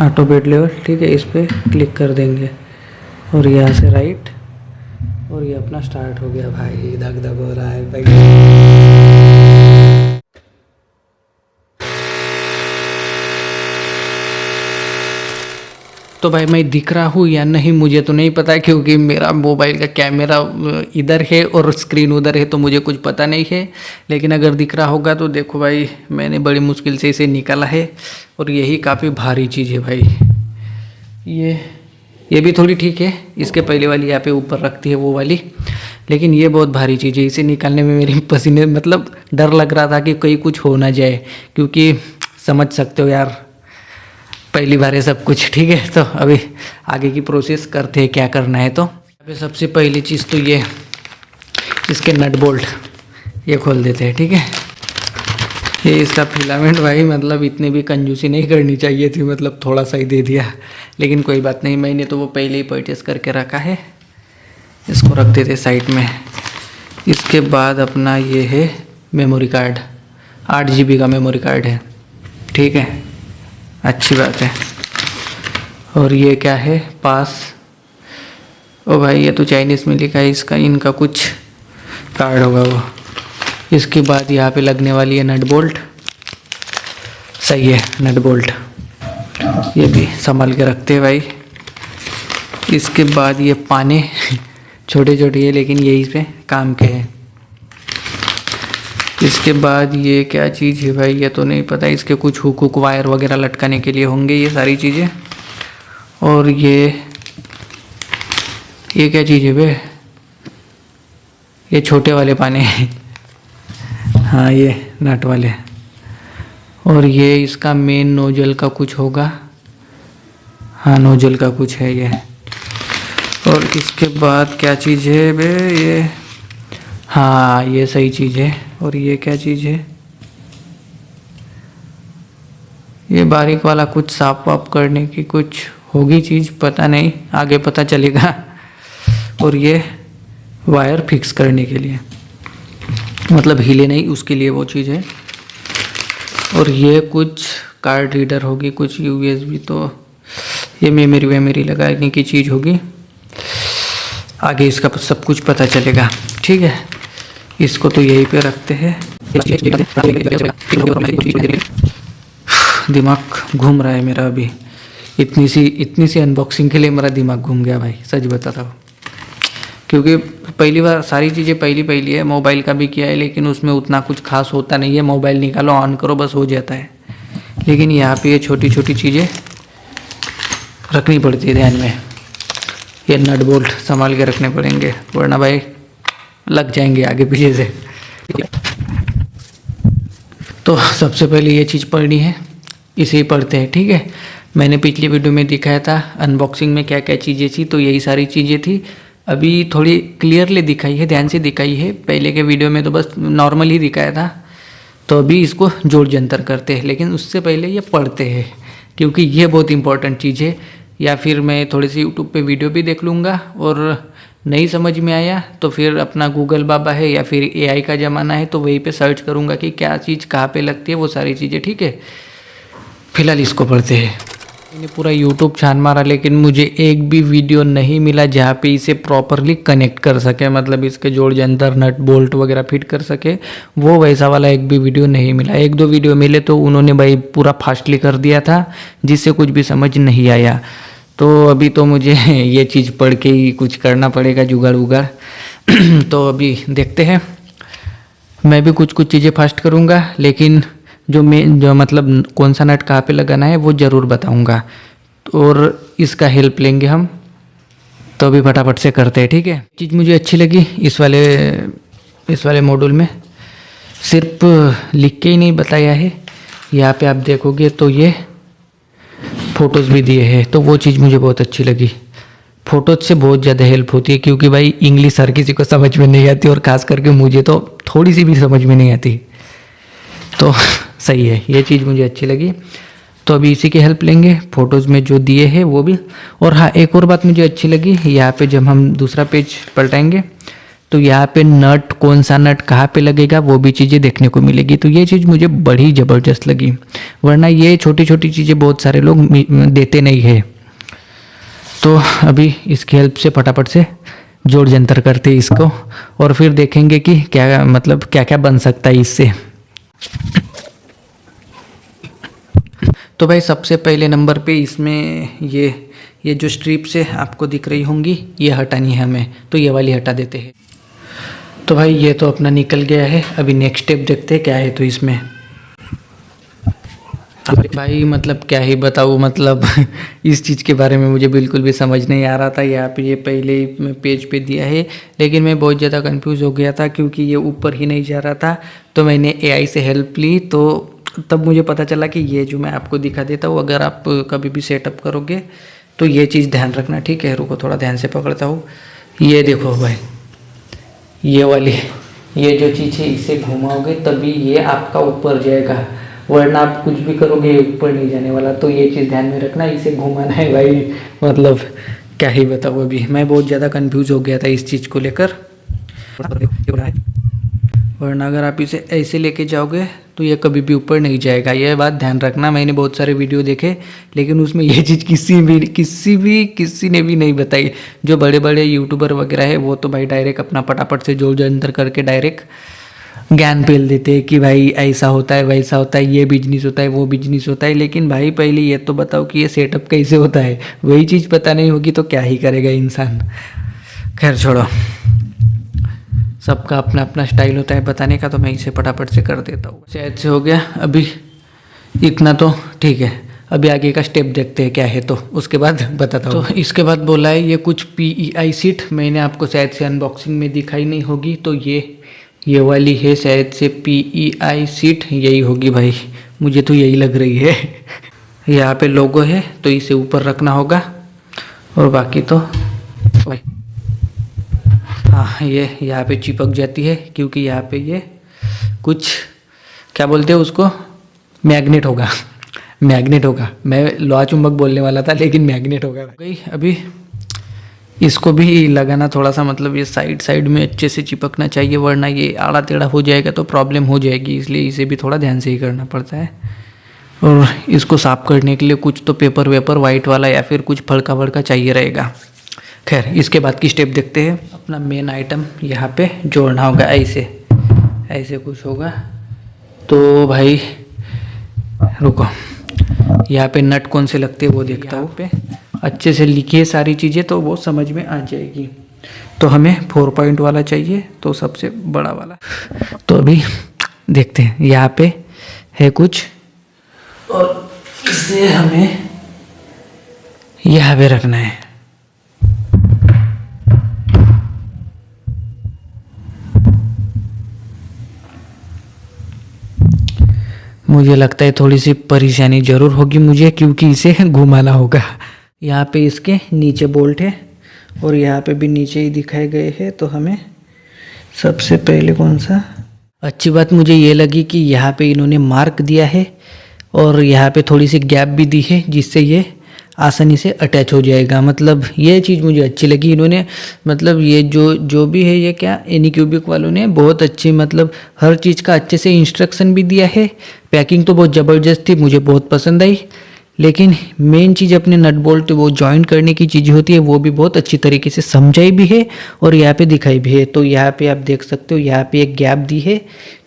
Auto bed level, ठीक है। इस पर क्लिक कर देंगे और यहाँ से राइट, और ये अपना स्टार्ट हो गया। भाई धक धक हो रहा है भाई। तो भाई मैं दिख रहा हूँ या नहीं मुझे तो नहीं पता, क्योंकि मेरा मोबाइल का कैमरा इधर है और स्क्रीन उधर है, तो मुझे कुछ पता नहीं है। लेकिन अगर दिख रहा होगा तो देखो भाई, मैंने बड़ी मुश्किल से इसे निकाला है, और यही काफ़ी भारी चीज़ है भाई। ये भी थोड़ी ठीक है, इसके पहले वाली यहाँ पे ऊपर रखती है वो वाली, लेकिन ये बहुत भारी चीज़ है। इसे निकालने में मेरी पसीने, मतलब डर लग रहा था कि कहीं कुछ हो ना जाए, क्योंकि समझ सकते हो यार, पहली बार है सब कुछ, ठीक है। तो अभी आगे की प्रोसेस करते हैं, क्या करना है। तो अभी सबसे पहली चीज़ तो ये इसके नट बोल्ट ये खोल देते हैं, ठीक है। ये इसका फिलामेंट भाई, मतलब इतनी भी कंजूसी नहीं करनी चाहिए थी, मतलब थोड़ा सा ही दे दिया, लेकिन कोई बात नहीं, मैंने तो वो पहले ही परचेस करके रखा है। इसको रख देते साइड में। इसके बाद अपना ये है मेमोरी कार्ड, 8 GB का मेमोरी कार्ड है, ठीक है, अच्छी बात है। और ये क्या है, पास, ओ भाई ये तो चाइनीज़ में लिखा है, इसका इनका कुछ कार्ड होगा वो। इसके बाद यहाँ पे लगने वाली है नट बोल्ट, सही है, नट बोल्ट ये भी संभाल के रखते हैं भाई। इसके बाद ये पाने छोटे छोटे है, लेकिन ये इस पे काम के हैं। इसके बाद ये क्या चीज़ है भाई, ये तो नहीं पता, इसके कुछ हुक वायर वगैरह लटकाने के लिए होंगे ये सारी चीज़ें। और ये क्या चीज़ है बे, ये छोटे वाले पाने हाँ ये नट वाले। और ये इसका मेन नोजल का कुछ होगा, हाँ नोजल का कुछ है ये। और इसके बाद क्या चीज़ है बे, ये हाँ ये सही चीज़ है। और ये क्या चीज़ है, ये बारीक वाला कुछ साफ वाफ करने की कुछ होगी चीज़, पता नहीं, आगे पता चलेगा। और ये वायर फिक्स करने के लिए, मतलब हिले नहीं उसके लिए वो चीज़ है। और ये कुछ कार्ड रीडर होगी, कुछ USB, तो ये मेमोरी लगाने की चीज़ होगी, आगे इसका सब कुछ पता चलेगा, ठीक है। इसको तो यहीं पे रखते हैं। दिमाग घूम रहा है मेरा अभी, इतनी सी अनबॉक्सिंग के लिए मेरा दिमाग घूम गया भाई, सच बताता हूँ। क्योंकि पहली बार सारी चीज़ें पहली है, मोबाइल का भी किया है, लेकिन उसमें उतना कुछ खास होता नहीं है, मोबाइल निकालो ऑन करो बस हो जाता है। लेकिन यहाँ पे ये छोटी छोटी चीज़ें रखनी पड़ती है ध्यान में। ये नट बोल्ट संभाल के रखने पड़ेंगे, वरना भाई लग जाएंगे आगे पीछे से। तो सबसे पहले ये चीज़ पढ़नी है, इसे ही पढ़ते हैं, ठीक है। मैंने पिछली वीडियो में दिखाया था अनबॉक्सिंग में क्या क्या चीज़ें थी, तो यही सारी चीज़ें थी। अभी थोड़ी क्लियरली दिखाई है, ध्यान से दिखाई है, पहले के वीडियो में तो बस नॉर्मल ही दिखाया था। तो अभी इसको जोड़ जंतर करते हैं, लेकिन उससे पहले ये पढ़ते हैं, क्योंकि ये बहुत इंपॉर्टेंट चीज़ है। या फिर मैं थोड़ी सी यूट्यूब पे वीडियो भी देख लूँगा, और नहीं समझ में आया तो फिर अपना गूगल बाबा है या फिर AI का ज़माना है, तो वहीं पे सर्च करूँगा कि क्या चीज़ कहाँ पे लगती है, वो सारी चीज़ें, ठीक है। फिलहाल इसको पढ़ते हैं। मैंने पूरा यूट्यूब छान मारा, लेकिन मुझे एक भी वीडियो नहीं मिला जहाँ पे इसे प्रॉपरली कनेक्ट कर सके, मतलब इसके जोड़ जंतर नट बोल्ट वगैरह फिट कर सके, वो वैसा वाला एक भी वीडियो नहीं मिला। 1-2 वीडियो मिले तो उन्होंने भाई पूरा फास्टली कर दिया था, जिससे कुछ भी समझ नहीं आया। तो अभी तो मुझे ये चीज़ पढ़ के ही कुछ करना पड़ेगा, जुगाड़ उगाड़। तो अभी देखते हैं, मैं भी कुछ चीज़ें फास्ट करूँगा, लेकिन जो मतलब कौन सा नट कहाँ पे लगाना है वो ज़रूर बताऊँगा, और इसका हेल्प लेंगे हम। तो अभी फटाफट से करते हैं, ठीक है। चीज़ मुझे अच्छी लगी इस वाले मॉड्यूल में, सिर्फ लिख के ही नहीं बताया है, यहाँ पे आप देखोगे तो ये फ़ोटोज़ भी दिए हैं, तो वो चीज़ मुझे बहुत अच्छी लगी। फ़ोटोज़ से बहुत ज़्यादा हेल्प होती है, क्योंकि भाई इंग्लिश हर किसी को समझ में नहीं आती, और ख़ास करके मुझे तो थोड़ी सी भी समझ में नहीं आती, तो सही है, ये चीज़ मुझे अच्छी लगी। तो अभी इसी की हेल्प लेंगे, फ़ोटोज़ में जो दिए हैं वो भी। और हाँ, एक और बात मुझे अच्छी लगी, यहाँ पे जब हम दूसरा पेज पलटाएंगे तो यहाँ पे नट, कौन सा नट कहाँ पे लगेगा वो भी चीज़ें देखने को मिलेगी। तो ये चीज़ मुझे बड़ी ज़बरदस्त लगी, वरना ये छोटी छोटी चीज़ें बहुत सारे लोग देते नहीं है। तो अभी इसकी हेल्प से फटाफट से जोड़ जंतर करते इसको और फिर देखेंगे कि क्या मतलब क्या क्या बन सकता है इससे। तो भाई सबसे पहले नंबर पे इसमें ये जो स्ट्रिप्स है आपको दिख रही होंगी, ये हटानी है हमें, तो ये वाली हटा देते हैं। तो भाई ये तो अपना निकल गया है। अभी नेक्स्ट स्टेप देखते हैं क्या है। तो इसमें भाई मतलब क्या ही बताऊँ, मतलब इस चीज़ के बारे में मुझे बिल्कुल भी समझ नहीं आ रहा था। यहाँ पे ये पहले ही पेज पे दिया है, लेकिन मैं बहुत ज़्यादा कंफ्यूज हो गया था क्योंकि ये ऊपर ही नहीं जा रहा था। तो मैंने एआई से हेल्प ली, तो तब मुझे पता चला कि ये जो मैं आपको दिखा देता हूँ, अगर आप कभी भी सेटअप करोगे तो ये चीज़ ध्यान रखना, ठीक है। रुको थोड़ा ध्यान से पकड़ता हूँ। ये देखो भाई, ये वाली ये जो चीज़ है इसे घुमाओगे तभी ये आपका ऊपर जाएगा, वरना आप कुछ भी करोगे ऊपर नहीं जाने वाला। तो ये चीज़ ध्यान में रखना, इसे घुमाना है भाई। मतलब क्या ही बताऊँ, अभी मैं बहुत ज़्यादा कंफ्यूज हो गया था इस चीज़ को लेकर। वरना अगर आप इसे ऐसे लेके जाओगे तो ये कभी भी ऊपर नहीं जाएगा, ये बात ध्यान रखना। मैंने बहुत सारे वीडियो देखे, लेकिन उसमें ये चीज़ किसी ने भी नहीं बताई। जो बड़े बड़े यूट्यूबर वगैरह है वो तो भाई डायरेक्ट अपना फटाफट से जोड़ जंतर करके डायरेक्ट ज्ञान पेल देते हैं कि भाई ऐसा होता है, वैसा होता है, ये बिजनेस होता है, वो बिजनेस होता है। लेकिन भाई पहले ये तो बताओ कि ये सेटअप कैसे होता है, वही चीज़ पता नहीं होगी तो क्या ही करेगा इंसान। खैर छोड़ो, सबका अपना अपना स्टाइल होता है बताने का, तो मैं इसे फटाफट से कर देता हूँ। शायद से हो गया अभी इतना, तो ठीक है। अभी आगे का स्टेप देखते हैं क्या है, तो उसके बाद बताता हूँ। तो इसके बाद बोला है ये कुछ PEI सीट, मैंने आपको शायद से अनबॉक्सिंग में दिखाई नहीं होगी, तो ये वाली है शायद से PEI सीट, यही होगी भाई, मुझे तो यही लग रही है। यहाँ पे लोगो है तो इसे ऊपर रखना होगा, और बाकी तो भाई हाँ ये यहाँ पे चिपक जाती है, क्योंकि यहाँ पे ये कुछ क्या बोलते हैं उसको, मैग्नेट होगा। मैग्नेट होगा, मैं लोहा चुंबक बोलने वाला था लेकिन मैग्नेट होगा भाई। अभी इसको भी लगाना थोड़ा सा, मतलब ये साइड में अच्छे से चिपकना चाहिए, वरना ये आड़ा टेढ़ा हो जाएगा तो प्रॉब्लम हो जाएगी। इसलिए इसे भी थोड़ा ध्यान से ही करना पड़ता है। और इसको साफ करने के लिए कुछ तो पेपर वेपर वाइट वाला या फिर कुछ फड़का वड़का चाहिए रहेगा। खैर इसके बाद की स्टेप देखते हैं। अपना मेन आइटम यहाँ पे जोड़ना होगा, ऐसे कुछ होगा। तो भाई रुको, यहाँ पे नट कौन से लगते हैं वो देखता हूँ। पे अच्छे से लिखिए सारी चीज़ें तो वो समझ में आ जाएगी। तो हमें 4 पॉइंट वाला चाहिए, तो सबसे बड़ा वाला। तो अभी देखते हैं, यहाँ पे है कुछ, और इसे हमें यहाँ पे रखना है। मुझे लगता है थोड़ी सी परेशानी ज़रूर होगी मुझे, क्योंकि इसे घुमाना होगा। यहाँ पे इसके नीचे बोल्ट है और यहाँ पे भी नीचे ही दिखाए गए हैं। तो हमें सबसे पहले कौन सा, अच्छी बात मुझे ये लगी कि यहाँ पे इन्होंने मार्क दिया है और यहाँ पे थोड़ी सी गैप भी दी है, जिससे ये आसानी से अटैच हो जाएगा। मतलब ये चीज़ मुझे अच्छी लगी इन्होंने, मतलब ये जो भी है, ये क्या एनीक्यूबिक वालों ने बहुत अच्छी, मतलब हर चीज़ का अच्छे से इंस्ट्रक्शन भी दिया है। पैकिंग तो बहुत ज़बरदस्त थी, मुझे बहुत पसंद आई। लेकिन मेन चीज़ अपने नट बोल्ट वो जॉइंट करने की चीज़ होती है, वो भी बहुत अच्छी तरीके से समझाई भी है और यहाँ पे दिखाई भी है। तो यहाँ पे आप देख सकते हो, यहाँ पे एक गैप दी है,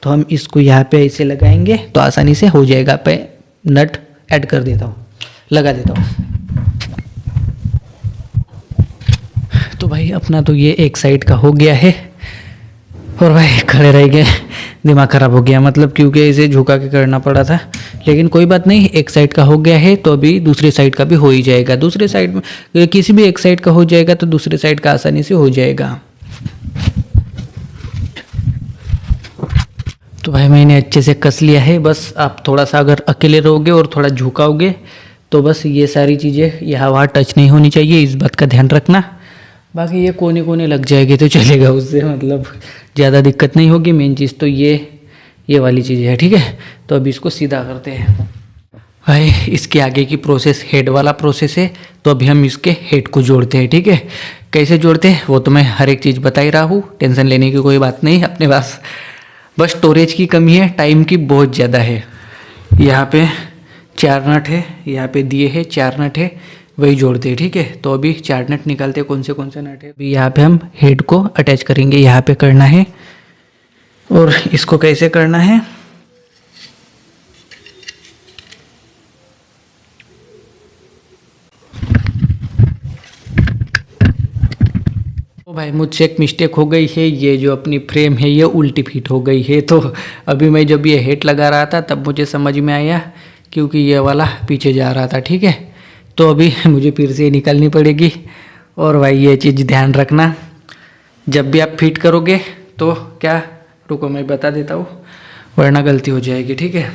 तो हम इसको यहाँ पे ऐसे लगाएंगे तो आसानी से हो जाएगा। पे नट ऐड कर देता हूँ, लगा देता हूँ। तो भाई अपना तो ये एक साइड का हो गया है, और भाई खड़े रह गए, दिमाग ख़राब हो गया, मतलब क्योंकि इसे झुका के करना पड़ा था। लेकिन कोई बात नहीं, एक साइड का हो गया है तो अभी दूसरे साइड का भी हो ही जाएगा। दूसरे साइड में किसी भी एक साइड का हो जाएगा तो दूसरे साइड का आसानी से हो जाएगा। तो भाई मैंने अच्छे से कस लिया है। बस आप थोड़ा सा अगर अकेले रहोगे और थोड़ा झुकाओगे तो बस ये सारी चीज़ें यहाँ वहाँ टच नहीं होनी चाहिए, इस बात का ध्यान रखना। बाकी ये कोने कोने लग जाएगी तो चलेगा, उससे मतलब ज़्यादा दिक्कत नहीं होगी। मेन चीज़ तो ये वाली चीज़ है, ठीक है। तो अभी इसको सीधा करते हैं। भाई इसके आगे की प्रोसेस हेड वाला प्रोसेस है, तो अभी हम इसके हेड को जोड़ते हैं। ठीक है, कैसे जोड़ते हैं वो तो मैं हर एक चीज़ बता ही रहा हूँ, टेंशन लेने की कोई बात नहीं अपने पास। बस स्टोरेज की कमी है, टाइम की बहुत ज़्यादा है। यहाँ पे 4 नट है, यहाँ पे दिए है 4 नट है, वही जोड़ते हैं। ठीक है, तो अभी 4 नट निकालते हैं, कौन से नट है। अभी यहाँ पे हम हेड को अटैच करेंगे, यहाँ पे करना है। और इसको कैसे करना है, तो भाई मुझसे एक मिस्टेक हो गई है, ये जो अपनी फ्रेम है ये उल्टी फिट हो गई है। तो अभी मैं जब ये हेड लगा रहा था तब मुझे समझ में आया, क्योंकि ये वाला पीछे जा रहा था। ठीक है, तो अभी मुझे फिर से निकालनी पड़ेगी। और भाई ये चीज़ ध्यान रखना, जब भी आप फिट करोगे तो क्या, रुको मैं बता देता हूँ वरना गलती हो जाएगी। ठीक है,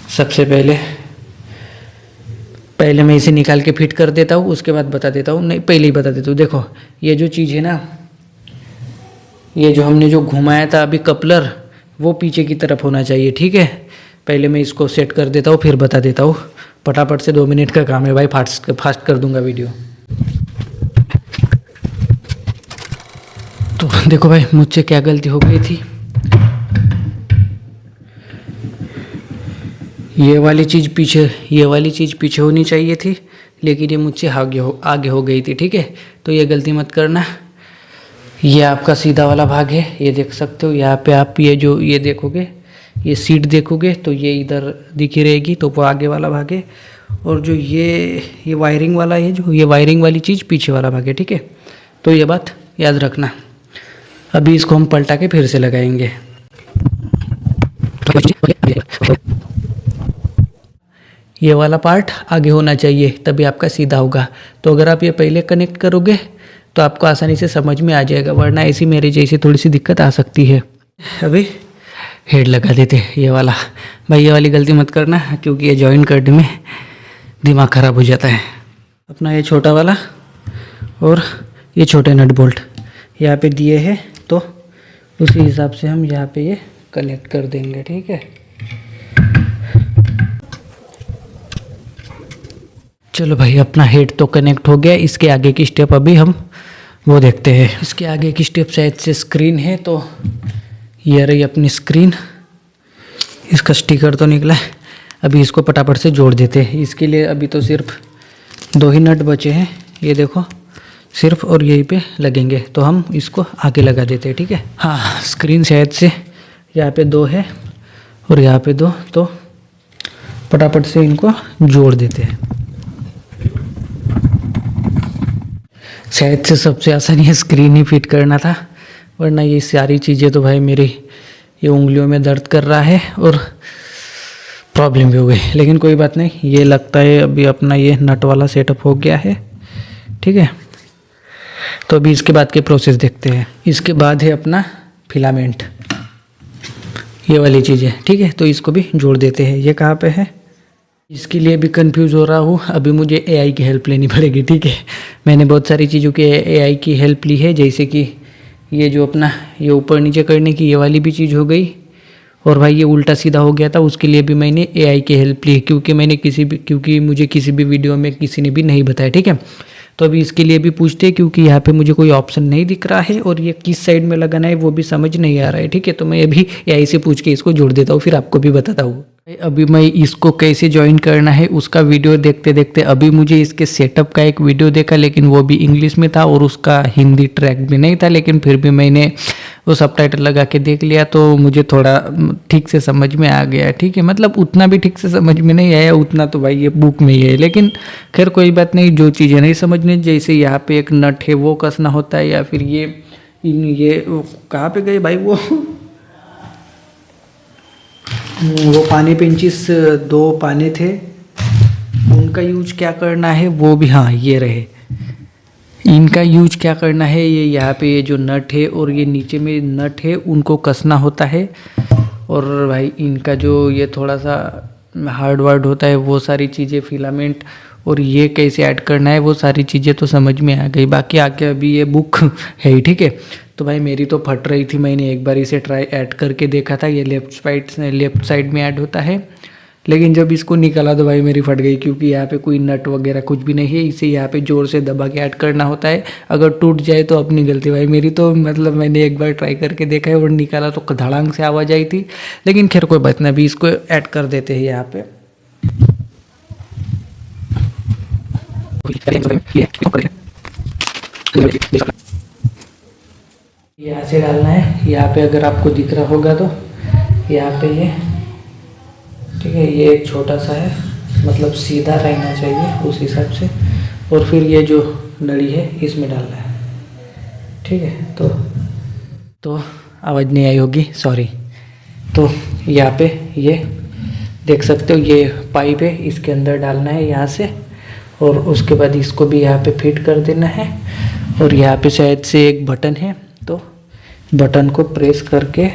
सबसे पहले मैं इसे निकाल के फिट कर देता हूँ, उसके बाद बता देता हूँ। नहीं, पहले ही बता देता हूँ। देखो ये जो चीज़ है ना, ये जो हमने जो घुमाया था अभी कपलर, वो पीछे की तरफ होना चाहिए। ठीक है, पहले मैं इसको सेट कर देता हूँ फिर बता देता हूँ। फटाफट से 2 मिनट का काम है भाई, फास्ट कर दूंगा वीडियो। तो देखो भाई मुझसे क्या गलती हो गई थी, ये वाली चीज़ पीछे होनी चाहिए थी, लेकिन ये मुझसे आगे हो गई थी। ठीक है, तो ये गलती मत करना। ये आपका सीधा वाला भाग है, ये देख सकते हो। यहाँ पे आप ये देखोगे, ये सीट देखोगे तो ये इधर दिखी रहेगी, तो वो आगे वाला भाग है। और जो ये वायरिंग वाला है, जो ये वायरिंग वाली चीज़ पीछे वाला भाग है। ठीक है, तो ये बात याद रखना। अभी इसको हम पलटा के फिर से लगाएंगे। ये वाला पार्ट आगे होना चाहिए, तभी आपका सीधा होगा। तो अगर आप ये पहले कनेक्ट करोगे तो आपको आसानी से समझ में आ जाएगा, वरना ऐसी मेरे जैसी थोड़ी सी दिक्कत आ सकती है। अभी हेड लगा देते हैं ये वाला। भाई ये वाली गलती मत करना, क्योंकि ये जॉइन करने में दिमाग ख़राब हो जाता है। अपना ये छोटा वाला और ये छोटे नट बोल्ट यहाँ पे दिए हैं, तो उसी हिसाब से हम यहाँ पे ये कनेक्ट कर देंगे। ठीक है, चलो भाई अपना हेड तो कनेक्ट हो गया। इसके आगे की स्टेप अभी हम वो देखते हैं। इसके आगे की स्टेप शायद से स्क्रीन है, तो ये रही अपनी स्क्रीन। इसका स्टिकर तो निकला है, अभी इसको फटाफट से जोड़ देते हैं। इसके लिए अभी तो सिर्फ 2 ही नट बचे हैं, ये देखो सिर्फ, और यहीं पे लगेंगे, तो हम इसको आगे लगा देते हैं। ठीक है, हाँ स्क्रीन शायद से यहाँ पे 2 है और यहाँ पे 2, तो फटाफट से इनको जोड़ देते हैं। शायद से सबसे आसान ये स्क्रीन ही फिट करना था, वरना ये सारी चीज़ें तो भाई मेरी ये उंगलियों में दर्द कर रहा है और प्रॉब्लम भी हो गई। लेकिन कोई बात नहीं, ये लगता है अभी अपना ये नट वाला सेटअप हो गया है। ठीक है, तो अभी इसके बाद के प्रोसेस देखते हैं। इसके बाद है अपना फिलामेंट, ये वाली चीज़ है। ठीक है, तो इसको भी जोड़ देते हैं। ये कहाँ पे है, इसके लिए भी कंफ्यूज हो रहा हूँ। अभी मुझे एआई की हेल्प लेनी पड़ेगी। ठीक है, मैंने बहुत सारी चीज़ों के एआई की हेल्प ली है, जैसे कि ये जो अपना ये ऊपर नीचे करने की ये वाली भी चीज़ हो गई। और भाई ये उल्टा सीधा हो गया था, उसके लिए भी मैंने एआई की हेल्प ली, क्योंकि मुझे किसी भी वीडियो में किसी ने भी नहीं बताया। ठीक है, तो अभी इसके लिए भी पूछते हैं, क्योंकि यहाँ पे मुझे कोई ऑप्शन नहीं दिख रहा है और ये किस साइड में लगाना है वो भी समझ नहीं आ रहा है। ठीक है, तो मैं अभी एआई से पूछ के इसको जोड़ देता हूँ, फिर आपको भी बताता हूँ। अभी मैं इसको कैसे ज्वाइन करना है उसका वीडियो देखते देखते अभी मुझे इसके सेटअप का एक वीडियो देखा, लेकिन वो भी इंग्लिश में था और उसका हिंदी ट्रैक भी नहीं था, लेकिन फिर भी मैंने वो सबटाइटल लगा के देख लिया, तो मुझे थोड़ा ठीक से समझ में आ गया। ठीक है, मतलब उतना भी ठीक से समझ में नहीं आया, उतना तो भाई ये बुक में ही है, लेकिन खैर कोई बात नहीं। जो चीज़ें नहीं समझने, जैसे यहाँ पे एक नट है वो कसना होता है, या फिर ये कहाँ पे गए भाई वो पानी पिंचिस 2 पाने थे, उनका यूज क्या करना है वो भी, हाँ ये रहे, इनका यूज क्या करना है। ये यहाँ पे ये जो नट है और ये नीचे में नट है उनको कसना होता है। और भाई इनका जो ये थोड़ा सा हार्ड वर्ड होता है, वो सारी चीज़ें फिलामेंट और ये कैसे ऐड करना है वो सारी चीज़ें तो समझ में आ गई। बाकी आगे अभी ये बुक है ही। ठीक है, तो भाई मेरी तो फट रही थी, मैंने एक बार इसे ऐड करके देखा था। ये लेफ्ट साइड में ऐड होता है, लेकिन जब इसको निकाला तो भाई मेरी फट गई, क्योंकि यहाँ पे कोई नट वगैरह कुछ भी नहीं है। इसे यहाँ पे जोर से दबा के ऐड करना होता है। अगर टूट जाए तो अपनी गलती भाई मेरी। तो मतलब मैंने एक बार ट्राई करके देखा है और निकाला तो धड़ांग से आवाज़ आई थी। लेकिन खैर कोई बात नहीं, अभी इसको ऐड कर देते हैं यहाँ पे। यहाँ से डालना है। यहाँ पे अगर आपको दिख रहा होगा तो यहाँ पे ये, ठीक है, ये एक छोटा सा है, मतलब सीधा रहना चाहिए उस हिसाब से। और फिर ये जो नली है इसमें डालना है, ठीक है। तो आवाज़ नहीं आई होगी, सॉरी। तो यहाँ पे ये देख सकते हो, ये पाइप है, इसके अंदर डालना है यहाँ से। और उसके बाद इसको भी यहाँ पे फिट कर देना है। और यहाँ पे शायद से एक बटन है, तो बटन को प्रेस करके,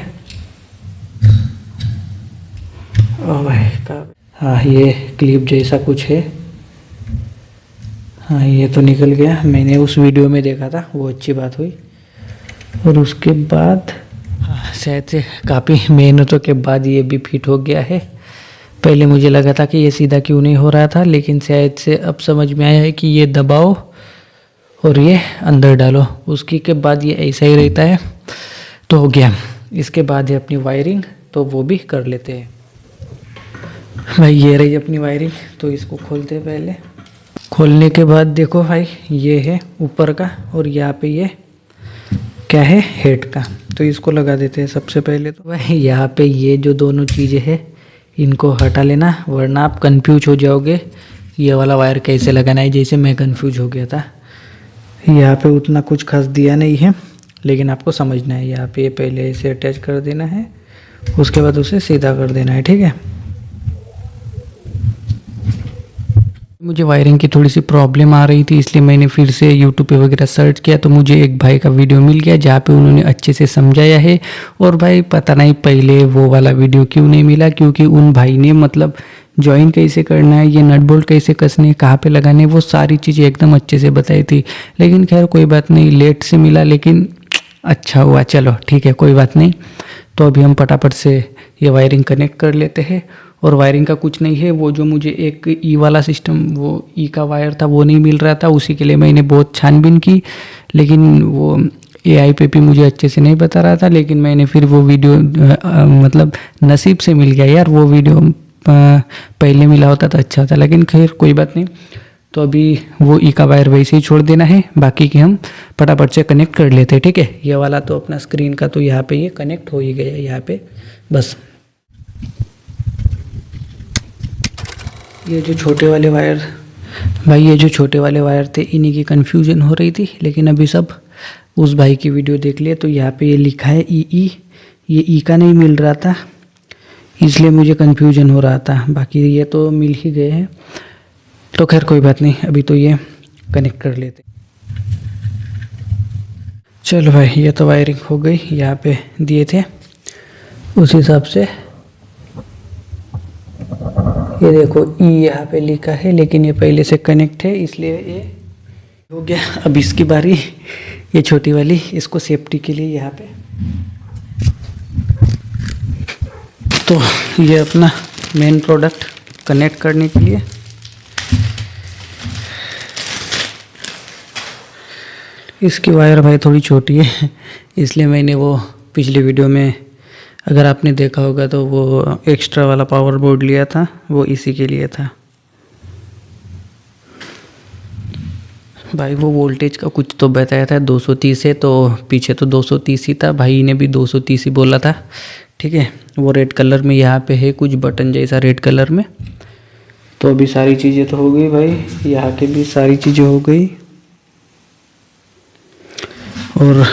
ओ भाई हाँ, ये क्लिप जैसा कुछ है। हाँ, ये तो निकल गया। मैंने उस वीडियो में देखा था, वो अच्छी बात हुई। और उसके बाद हाँ, शायद से काफ़ी मेहनतों के बाद ये भी फिट हो गया है। पहले मुझे लगा था कि ये सीधा क्यों नहीं हो रहा था, लेकिन शायद से अब समझ में आया है कि ये दबाओ और ये अंदर डालो, उसकी के बाद ये ऐसा ही रहता है। तो हो गया। इसके बाद है अपनी वायरिंग, तो वो भी कर लेते हैं भाई। ये रही अपनी वायरिंग, तो इसको खोलते हैं पहले। खोलने के बाद देखो भाई, ये है ऊपर का और यहाँ पे ये क्या है, हेड का। तो इसको लगा देते हैं सबसे पहले। तो भाई यहाँ पे ये जो दोनों चीज़ें हैं इनको हटा लेना, वरना आप कंफ्यूज हो जाओगे ये वाला वायर कैसे लगाना है, जैसे मैं कंफ्यूज हो गया था। यहाँ पे उतना कुछ खास दिया नहीं है, लेकिन आपको समझना है। यहाँ पे पहले इसे अटैच कर देना है, उसके बाद उसे सीधा कर देना है, ठीक है। मुझे वायरिंग की थोड़ी सी प्रॉब्लम आ रही थी, इसलिए मैंने फिर से यूट्यूब पे वगैरह सर्च किया, तो मुझे एक भाई का वीडियो मिल गया जहाँ पे उन्होंने अच्छे से समझाया है। और भाई पता नहीं पहले वो वाला वीडियो क्यों नहीं मिला, क्योंकि उन भाई ने मतलब जॉइन कैसे करना है, ये नट बोल्ट कैसे कसने, कहाँ पे लगाने, वो सारी चीज़ें एकदम अच्छे से बताई थी। लेकिन खैर कोई बात नहीं, लेट से मिला लेकिन अच्छा हुआ, चलो ठीक है, कोई बात नहीं। तो अभी हम फटाफट से ये वायरिंग कनेक्ट कर लेते हैं। और वायरिंग का कुछ नहीं है, वो जो मुझे एक ई वाला सिस्टम, वो ई का वायर था, वो नहीं मिल रहा था। उसी के लिए मैंने बहुत छानबीन की, लेकिन वो एआई पे भी मुझे अच्छे से नहीं बता रहा था। लेकिन मैंने फिर वो वीडियो मतलब नसीब से मिल गया यार, वो वीडियो पहले मिला होता तो अच्छा होता, लेकिन खैर कोई बात नहीं। तो अभी वो ई का वायर वैसे ही छोड़ देना है, बाकी के हम फटाफट से कनेक्ट कर लेते हैं, ठीक है। ये वाला तो अपना स्क्रीन का तो यहाँ पे ये कनेक्ट हो ही गया है यहाँ पे, बस। ये जो छोटे वाले वायर भाई, ये जो छोटे वाले वायर थे, इन्हीं की कन्फ्यूजन हो रही थी। लेकिन अभी सब उस भाई की वीडियो देख लिए, तो यहाँ पे ये लिखा है ई, ये ई का नहीं मिल रहा था, इसलिए मुझे कन्फ्यूजन हो रहा था। बाकी ये तो मिल ही गए हैं, तो खैर कोई बात नहीं। अभी तो ये कनेक्ट कर लेते। चलो भाई, ये तो वायरिंग हो गई, यहाँ पे दिए थे उस हिसाब से। ये देखो ई यहाँ पे लिखा है, लेकिन ये पहले से कनेक्ट है, इसलिए ये हो गया। अब इसकी बारी, ये छोटी वाली, इसको सेफ्टी के लिए यहाँ पे। तो ये अपना मेन प्रोडक्ट कनेक्ट करने के लिए इसकी वायर भाई थोड़ी छोटी है, इसलिए मैंने वो पिछली वीडियो में, अगर आपने देखा होगा तो, वो एक्स्ट्रा वाला पावर बोर्ड लिया था, वो इसी के लिए था भाई। वो वोल्टेज का कुछ तो बताया था 230 है, तो पीछे तो 230 ही था, भाई ने भी 230 ही बोला था, ठीक है। वो रेड कलर में यहाँ पे है कुछ बटन जैसा रेड कलर में। तो अभी सारी चीज़ें तो हो गई भाई, यहाँ के भी सारी चीज़ें हो गई। और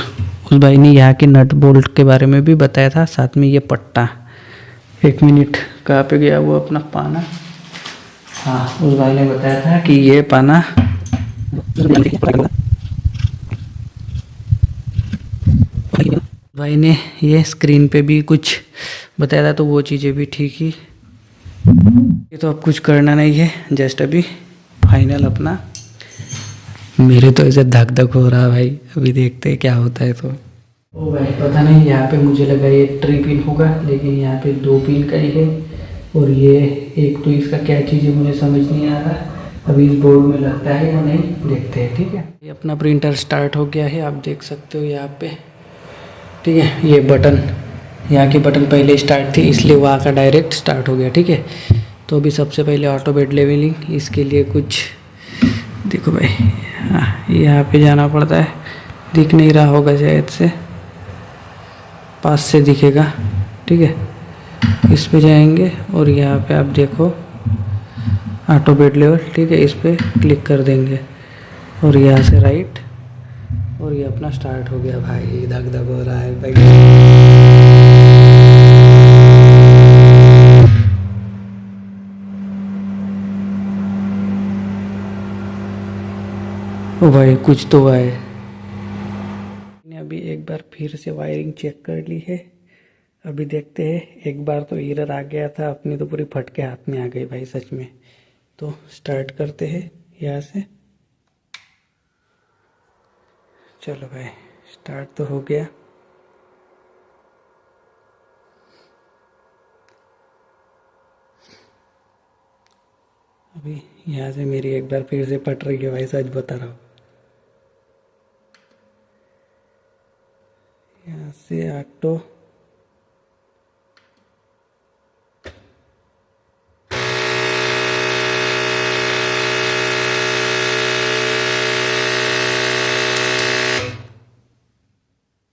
उस भाई ने यहाँ के नट बोल्ट के बारे में भी बताया था, साथ में ये पट्टा। 1 मिनट, कहाँ पे गया वो अपना पाना? हाँ, उस भाई ने बताया था कि ये पाना भाई ने ये स्क्रीन पे भी कुछ बताया था, तो वो चीज़ें भी ठीक ही। ये तो अब कुछ करना नहीं है, जस्ट अभी फाइनल अपना। मेरे तो ऐसे धक धक हो रहा भाई, अभी देखते हैं क्या होता है। तो ओ भाई पता नहीं, यहाँ पे मुझे लगा ये 3 पिन होगा, लेकिन यहाँ पे 2 पिन का ही है। और ये एक तो इसका क्या चीज़ है मुझे समझ नहीं आ रहा, अभी इस बोर्ड में लगता है या नहीं, देखते हैं। ठीक है, ये अपना प्रिंटर स्टार्ट हो गया है, आप देख सकते हो यहाँ पे। ठीक है, ये बटन, यहाँ की बटन पहले स्टार्ट थी इसलिए वहाँ का डायरेक्ट स्टार्ट हो गया। ठीक है, तो अभी सबसे पहले ऑटो बेड लेवलिंग, इसके लिए कुछ देखो भाई, हाँ यहाँ पे जाना पड़ता है, दिख नहीं रहा होगा शायद से, पास से दिखेगा। ठीक है, इस पे जाएंगे और यहाँ पे आप देखो ऑटो बेड लेवल। ठीक है, इस पे क्लिक कर देंगे और यहाँ से राइट, और ये अपना स्टार्ट हो गया। भाई धक धक हो रहा है भाई। ओ भाई कुछ तो हुआ है। मैंने अभी एक बार फिर से वायरिंग चेक कर ली है, अभी देखते हैं। एक बार तो एरर आ गया था, अपनी तो पूरी फट के हाथ में आ गई भाई सच में। तो स्टार्ट करते हैं यहाँ से, चलो भाई स्टार्ट तो हो गया। अभी यहाँ से मेरी एक बार फिर से फट रही है भाई, सच बता रहा हूँ। यहाँ से ऑटो